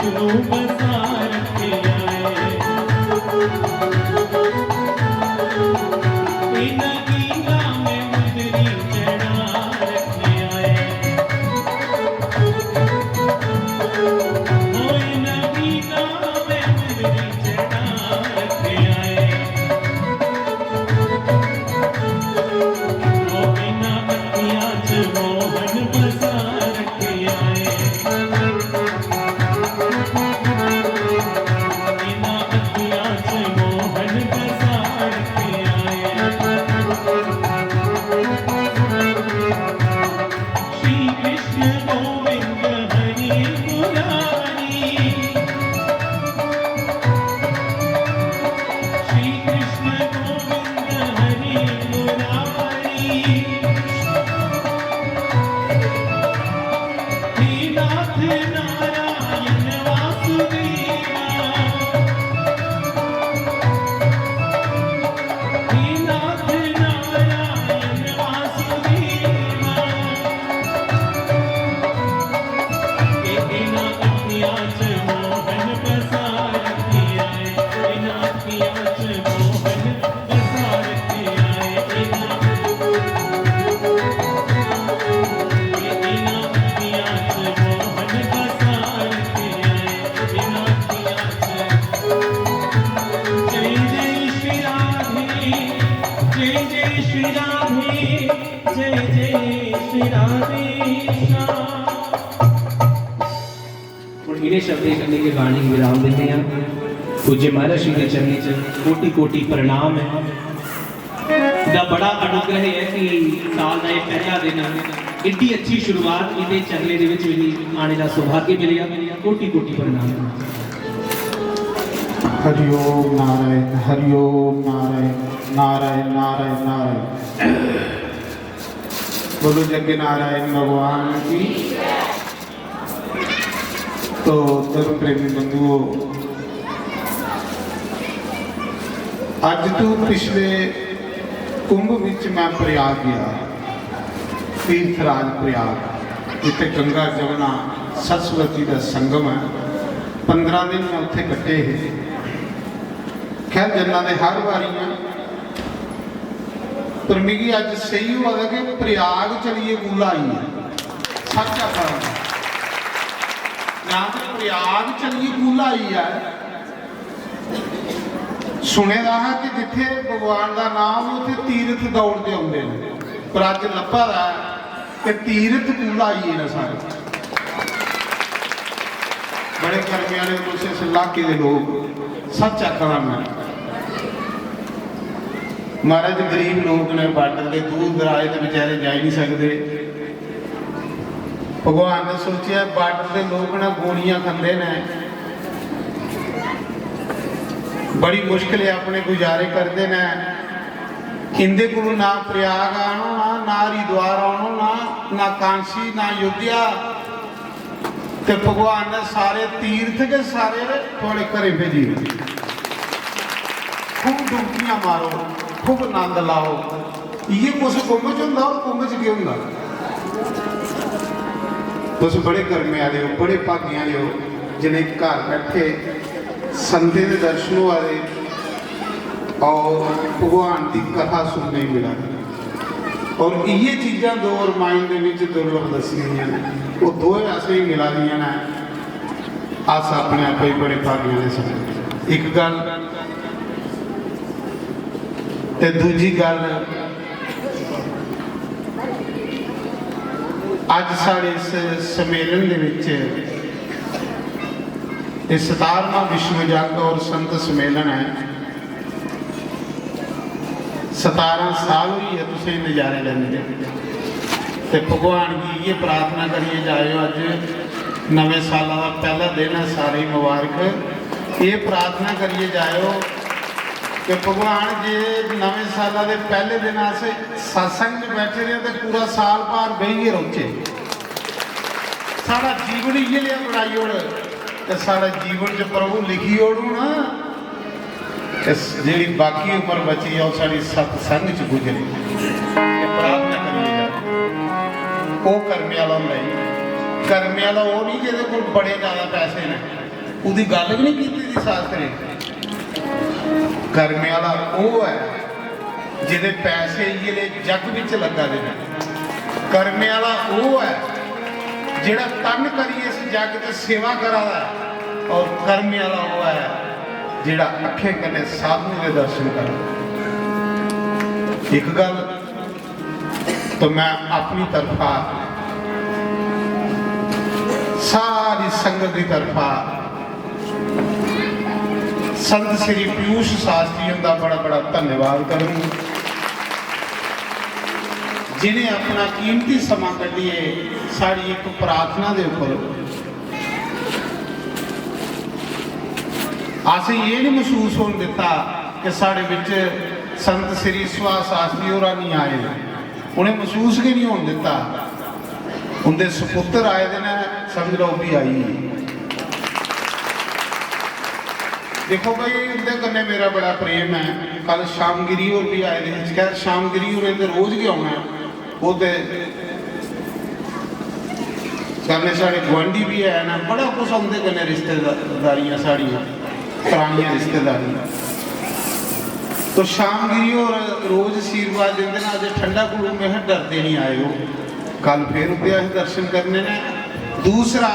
विष्णु बसा रखे आए। इन गीला में मुंदरी चढ़ा रखे आए। ओ इन गीला में मुंदरी चढ़ा रखे आए। ओ इन अखियां च मोहन बसा रखे आए। इन अखियां च मोहन बसा रखे आए। श्री कृष्ण गोविंद हरि मुरारी। श्री कृष्ण गोविंद हरि मुरारी। हे नाथ नारायण वासुदेवा। हे नाथ नारायण वासुदेवा। इन अखियां च मोहन बसा रखे आए। इन अखियां च मोहन बसा रखे आए। इन अखियां च मोहन बसा रखे आए। इन अखियां च जय जय श्री राधे। जय जय श्री राधे। जय जय श्री राधे श्याम। ਹੁਣ ਇਹਨੇ ਸ਼ਬਦ ਕਰਨੇ ਕੇ ਬਾਣੀ ਵਿਰਾਮ ਦਿੰਦੇ ਆ। पूज्य महाराज जी के चरणी च कोटि कोटि प्रणाम है। ਦਾ बड़ा अनुग्रह है कि साल का यह पहला दिन इतनी अच्छी शुरुआत इहदे चरले दे विच भी आने का सौभाग्य मिलिया। कोटि कोटि प्रणाम। हरि ओम नारायण हरि ओम नारायण नारायण नारायण नारायण। बोलो जग नारायण भगवान की। तो धर्म प्रेमी बंधुओं, अज तो पिछले कुंभ विच मैं प्रयाग गया, तीर्थराज प्रयाग, जिथे गंगा जमुना सरस्वती का संगम है। 15 दिन मैं उत्थे कट्टे है। खैर जन्ना दे हर वारी है, पर मिगी अज सही हुआ कि प्रयाग चलिए गुला आई है। सच आखा ना तो प्रयाग चलिए गुला आई है। सुने दा है कि जिथे भगवान का नाम उत्थे तीर्थ दौड़ते आते हैं, पर अज लभा दा कि तीर्थ गुला आई है ना सारे। बड़े कर्मे वाले कुछ इस इलाके के लोग सच आखना मैं महाराज गरीब लोग ने बार्डर के दूर दराज के बेचारे जा नहीं सकते। भगवान ने सोचा बार्डर के लोग ना गोलियां खाते ने, बड़ी मुश्किल अपने गुजारे करते हैं। इनके को ना प्रयाग आना ना हरिद्वार आना ना कांसी ना अयोध्या। तो भगवान ने सारे तीर्थ के सारे थोड़े घरे भेजी। खूब डुबकियां मारो, खूब आनंद लाओ। ये कुछ कुंभ च होंदा और कुंभ च क्या होंदा? तुस बड़े कर्मे वाले हो, बड़े भाग्य वाले हो जिन्हें घर बैठे संते के दर्शन वाले और भगवान की कथा सुनने मिला। और ये चीज़ां दो रामायण के दुर्लभ दसी गई ने, वो दो ऐसे ही मिला दी ने। अस अपने आप ही बड़े भाग्य ने समझ। एक गल ते दूजी गल, अज साढ़े इस सम्मेलन दे विच 17वां विश्व जग और संत सम्मेलन है। 17 साल हुई है तुम नज़ारे लेंगे। तो भगवान की ये प्रार्थना करिए जाए, अज नवे साल का पहला दिन है, सारी मुबारक। ये प्रार्थना करिए जाओ कि भगवान जे नवे साल के पहले दिन से सत्संग में बैठे रहे तो पूरा साल भर बहिए रोचे। सारा जीवन इये लिया बनाई ओड़, तो सारा जीवन जो प्रभु लिखी ओड़ू ना, जी बाकी उम्र बची है सारी सत्संग च गुजरी। प्रार्थना करिए जाओ। वो कर्मे वाला नहीं, कर्मे वाला वो नहीं जिहदे कोल बड़े ज़्यादा पैसे ने। ਉਹਦੀ ਗੱਲ ਵੀ ਨਹੀਂ ਕੀਤੀ ਦੀ ਸ਼ਾਸਤਰੇ। ਕਰਮੇ ਵਾਲਾ ਉਹ ਹੈ ਜਿਹਦੇ ਪੈਸੇ ਜਿਹੜੇ ਜੱਗ ਵਿੱਚ ਲੱਗਾ ਦੇ ਨੇ। ਕਰਮੇ ਵਾਲਾ ਉਹ ਹੈ ਜਿਹੜਾ ਤਨ ਕਰੀ ਇਸ ਜੱਗ 'ਚ ਸੇਵਾ ਕਰਾਦਾ। ਔਰ ਕਰਮੇ ਵਾਲਾ ਉਹ ਹੈ ਜਿਹੜਾ ਅੱਖੇ ਕੰਨੇ ਸਾਧੂ ਦੇ ਦਰਸ਼ਨ ਕਰਦਾ। ਇੱਕ ਗੱਲ तो मैं अपनी तरफा सारी संगत की तरफा संत श्री पीयूष शास्त्री का बड़ा बड़ा धन्यवाद करूँ, जिन्हें अपना कीमती समा कढ़िए साड़ी एक प्रार्थना के उपर। असें ये नहीं महसूस होने दिता कि साढ़े विच संत श्री सुभाष शास्त्री होर नहीं आए, उन्हें महसूस भी नहीं होने दिता। उनके सपुत्र आए दिन समझ लो भी आई। देखो भाई उनके कन्ने मेरा बड़ा प्रेम है। कल शामगिरी होर भी आए थे, खैर शामगिरी होर इधर रोज के आना, वो तो कन्ने साढ़े गुआढ़ी भी है ना, बड़ा कुछ उनके कन्ने रिश्तेदारियाँ साड़ियाँ पुरानियाँ रिश्तेदारियाँ। तो शामगिरी और रोज आशीर्वाद देंगे ना, अज ठंडा गुरु में डरते नहीं आए हो। कल फिर उद्या दर्शन करने ने। दूसरा